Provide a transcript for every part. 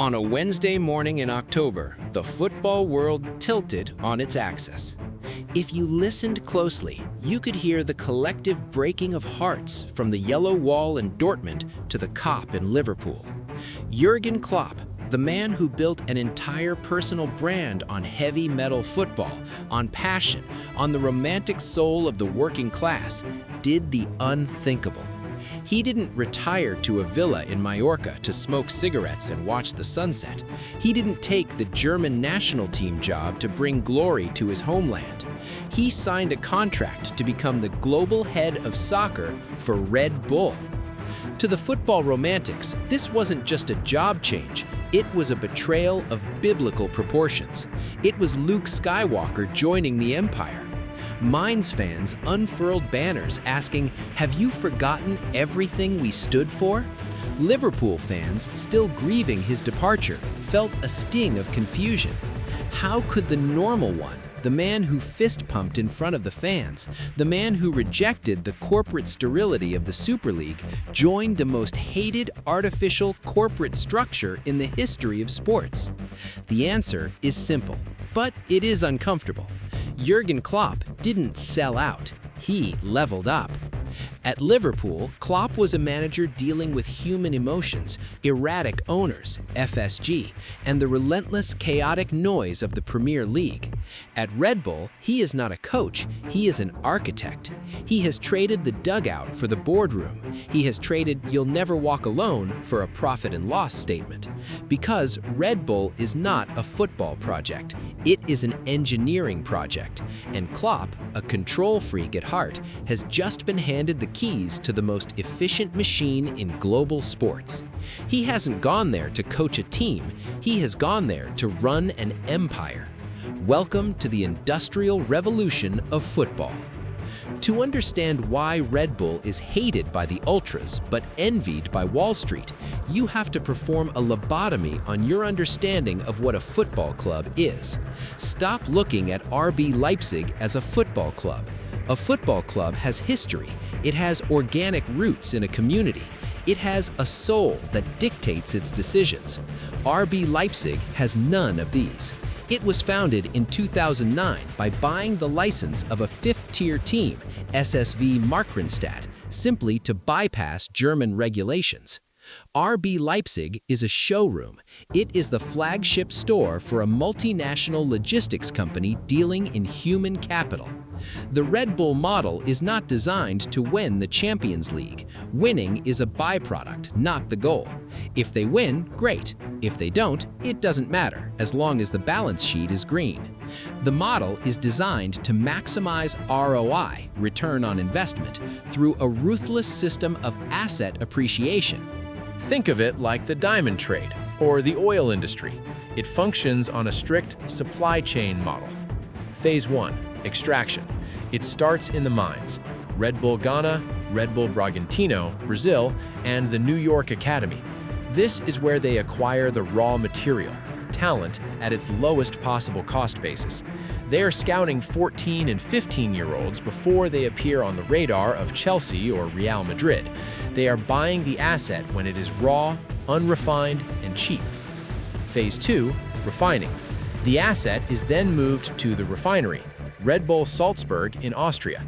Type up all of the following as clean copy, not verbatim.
On a Wednesday morning in October, the football world tilted on its axis. If you listened closely, you could hear the collective breaking of hearts from the yellow wall in Dortmund to the Kop in Liverpool. Jürgen Klopp, the man who built an entire personal brand on heavy metal football, on passion, on the romantic soul of the working class, did the unthinkable. He didn't retire to a villa in Mallorca to smoke cigarettes and watch the sunset. He didn't take the German national team job to bring glory to his homeland. He signed a contract to become the global head of soccer for Red Bull. To the football romantics, this wasn't just a job change, it was a betrayal of biblical proportions. It was Luke Skywalker joining the Empire. Mainz fans unfurled banners asking, "Have you forgotten everything we stood for?" Liverpool fans, still grieving his departure, felt a sting of confusion. How could the normal one, the man who fist-pumped in front of the fans, the man who rejected the corporate sterility of the Super League, join the most hated artificial corporate structure in the history of sports? The answer is simple, but it is uncomfortable. Jürgen Klopp didn't sell out, he leveled up. At Liverpool, Klopp was a manager dealing with human emotions, erratic owners, FSG, and the relentless, chaotic noise of the Premier League. At Red Bull, he is not a coach, he is an architect. He has traded the dugout for the boardroom. He has traded "you'll never walk alone" for a profit and loss statement. Because Red Bull is not a football project, it is an engineering project. And Klopp, a control freak at heart, has just been handed the keys to the most efficient machine in global sports. He hasn't gone there to coach a team, he has gone there to run an empire. Welcome to the industrial revolution of football. To understand why Red Bull is hated by the ultras but envied by Wall Street, you have to perform a lobotomy on your understanding of what a football club is. Stop looking at RB Leipzig as a football club. A football club has history. It has organic roots in a community. It has a soul that dictates its decisions. RB Leipzig has none of these. It was founded in 2009 by buying the license of a fifth-tier team, SSV Markranstadt, simply to bypass German regulations. RB Leipzig is a showroom. It is the flagship store for a multinational logistics company dealing in human capital. The Red Bull model is not designed to win the Champions League. Winning is a byproduct, not the goal. If they win, great. If they don't, it doesn't matter, as long as the balance sheet is green. The model is designed to maximize ROI, return on investment, through a ruthless system of asset appreciation. Think of it like the diamond trade or the oil industry. It functions on a strict supply chain model. Phase 1. Extraction. It starts in the mines. Red Bull Ghana, Red Bull Bragantino, Brazil, and the New York Academy. This is where they acquire the raw material, talent, at its lowest possible cost basis. They are scouting 14 and 15-year-olds before they appear on the radar of Chelsea or Real Madrid. They are buying the asset when it is raw, unrefined, and cheap. Phase 2. Refining. The asset is then moved to the refinery, Red Bull Salzburg in Austria.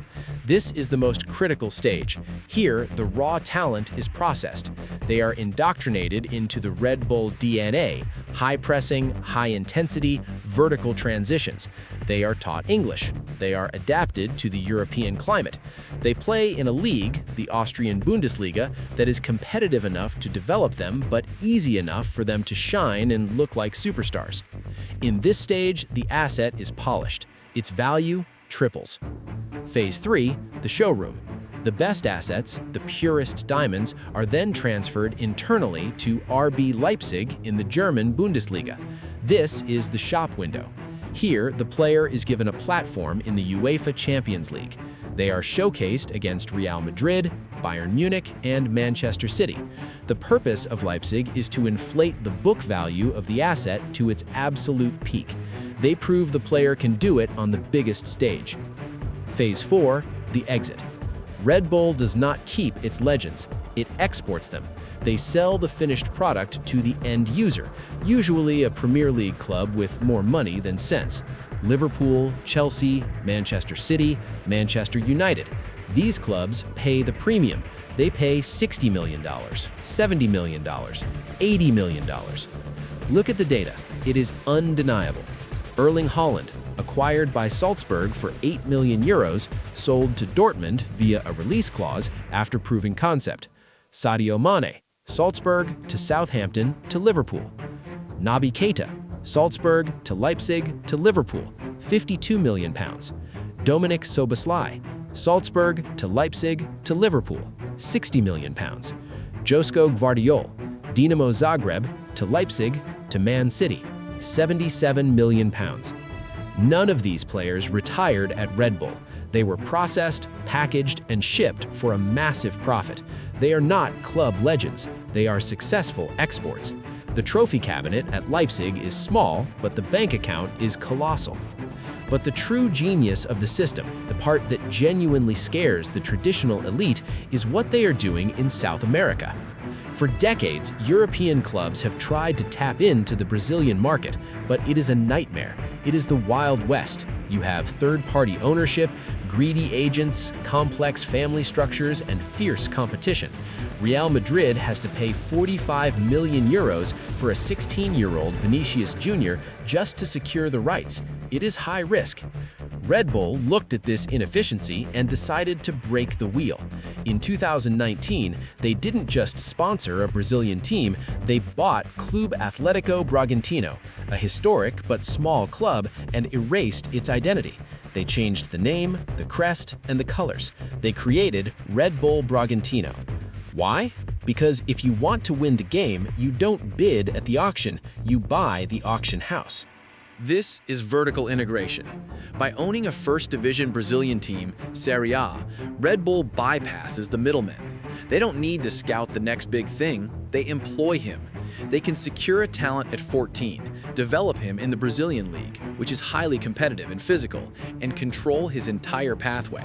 This is the most critical stage. Here, the raw talent is processed. They are indoctrinated into the Red Bull DNA, high-pressing, high-intensity, vertical transitions. They are taught English. They are adapted to the European climate. They play in a league, the Austrian Bundesliga, that is competitive enough to develop them, but easy enough for them to shine and look like superstars. In this stage, the asset is polished. Its value triples. Phase 3, the showroom. The best assets, the purest diamonds, are then transferred internally to RB Leipzig in the German Bundesliga. This is the shop window. Here, the player is given a platform in the UEFA Champions League. They are showcased against Real Madrid, Bayern Munich, and Manchester City. The purpose of Leipzig is to inflate the book value of the asset to its absolute peak. They prove the player can do it on the biggest stage. Phase 4, the exit. Red Bull does not keep its legends, it exports them. They sell the finished product to the end user, usually a Premier League club with more money than sense. Liverpool, Chelsea, Manchester City, Manchester United. These clubs pay the premium. They pay $60 million, $70 million, $80 million. Look at the data. It is undeniable. Erling Haaland, acquired by Salzburg for 8 million euros, sold to Dortmund via a release clause after proving concept. Sadio Mane, Salzburg to Southampton to Liverpool. Naby Keita, Salzburg to Leipzig to Liverpool, £52 million. Dominik Szoboszlai, Salzburg to Leipzig to Liverpool, £60 million. Josko Gvardiol, Dinamo Zagreb to Leipzig to Man City, £77 million. None of these players retired at Red Bull. They were processed, packaged, and shipped for a massive profit. They are not club legends. They are successful exports. The trophy cabinet at Leipzig is small, but the bank account is colossal. But the true genius of the system, the part that genuinely scares the traditional elite, is what they are doing in South America. For decades, European clubs have tried to tap into the Brazilian market, but it is a nightmare. It is the Wild West. You have third-party ownership, greedy agents, complex family structures, and fierce competition. Real Madrid has to pay 45 million euros for a 16-year-old Vinicius Jr. just to secure the rights. It is high risk. Red Bull looked at this inefficiency and decided to break the wheel. In 2019, they didn't just sponsor a Brazilian team, they bought Clube Atlético Bragantino, a historic but small club, and erased its identity. They changed the name, the crest, and the colors. They created Red Bull Bragantino. Why? Because if you want to win the game, you don't bid at the auction, you buy the auction house. This is vertical integration. By owning a first division Brazilian team, Serie A, Red Bull bypasses the middlemen. They don't need to scout the next big thing, they employ him. They can secure a talent at 14, develop him in the Brazilian league, which is highly competitive and physical, and control his entire pathway.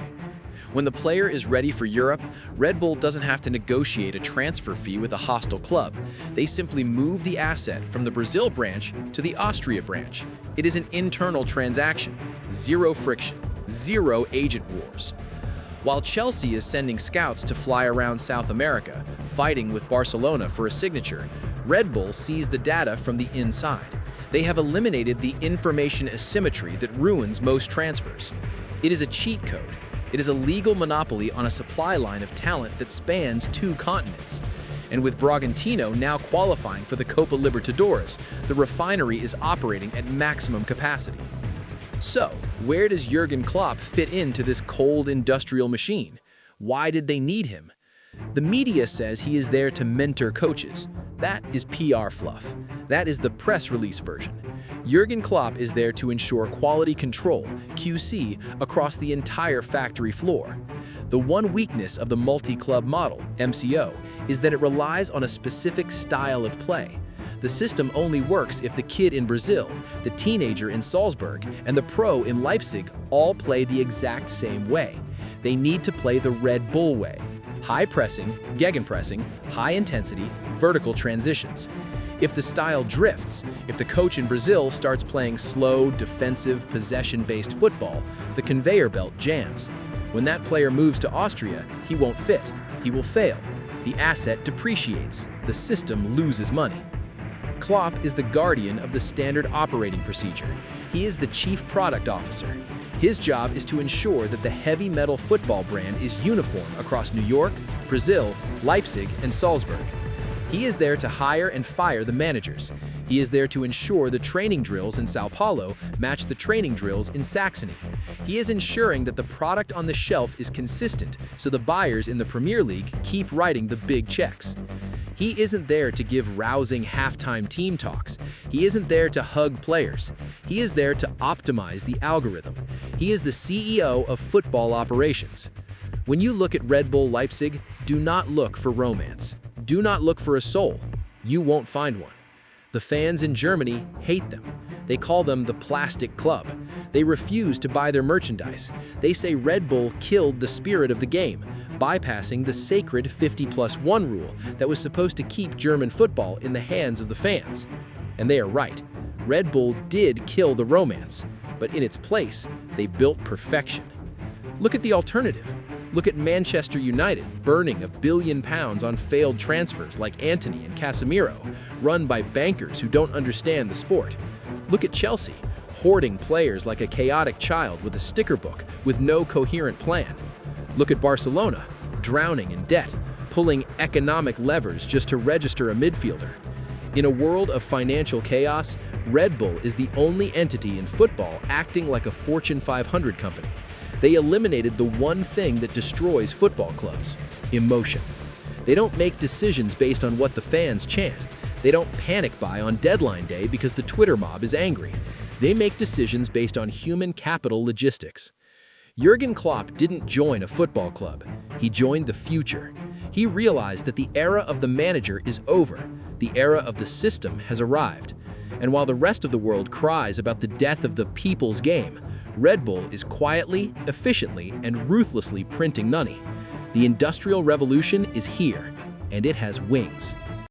When the player is ready for Europe, Red Bull doesn't have to negotiate a transfer fee with a hostile club. They simply move the asset from the Brazil branch to the Austria branch. It is an internal transaction, zero friction, zero agent wars. While Chelsea is sending scouts to fly around South America, fighting with Barcelona for a signature, Red Bull sees the data from the inside. They have eliminated the information asymmetry that ruins most transfers. It is a cheat code. It is a legal monopoly on a supply line of talent that spans 2 continents. And with Bragantino now qualifying for the Copa Libertadores, the Refinery is operating at maximum capacity. So, where does Jürgen Klopp fit into this cold industrial machine? Why did they need him? The media says he is there to mentor coaches. That is PR fluff. That is the press release version. Jürgen Klopp is there to ensure quality control, QC, across the entire factory floor. The one weakness of the multi-club model, MCO, is that it relies on a specific style of play. The system only works if the kid in Brazil, the teenager in Salzburg, and the pro in Leipzig all play the exact same way. They need to play the Red Bull way. High pressing, gegenpressing, high intensity, vertical transitions. If the style drifts, if the coach in Brazil starts playing slow, defensive, possession-based football, the conveyor belt jams. When that player moves to Austria, he won't fit. He will fail. The asset depreciates. The system loses money. Klopp is the guardian of the standard operating procedure. He is the chief product officer. His job is to ensure that the heavy metal football brand is uniform across New York, Brazil, Leipzig, and Salzburg. He is there to hire and fire the managers. He is there to ensure the training drills in Sao Paulo match the training drills in Saxony. He is ensuring that the product on the shelf is consistent so the buyers in the Premier League keep writing the big checks. He isn't there to give rousing halftime team talks. He isn't there to hug players. He is there to optimize the algorithm. He is the CEO of football operations. When you look at Red Bull Leipzig, do not look for romance. Do not look for a soul. You won't find one. The fans in Germany hate them. They call them the Plastic Club. They refuse to buy their merchandise. They say Red Bull killed the spirit of the game, bypassing the sacred 50+1 rule that was supposed to keep German football in the hands of the fans. And they are right. Red Bull did kill the romance, but in its place, they built perfection. Look at the alternative. Look at Manchester United burning £1 billion on failed transfers like Antony and Casemiro, run by bankers who don't understand the sport. Look at Chelsea, hoarding players like a chaotic child with a sticker book with no coherent plan. Look at Barcelona, drowning in debt, pulling economic levers just to register a midfielder. In a world of financial chaos, Red Bull is the only entity in football acting like a Fortune 500 company. They eliminated the one thing that destroys football clubs: emotion. They don't make decisions based on what the fans chant. They don't panic buy on deadline day because the Twitter mob is angry. They make decisions based on human capital logistics. Jürgen Klopp didn't join a football club. He joined the future. He realized that the era of the manager is over. The era of the system has arrived. And while the rest of the world cries about the death of the people's game, Red Bull is quietly, efficiently, and ruthlessly printing money. The Industrial Revolution is here, and it has wings.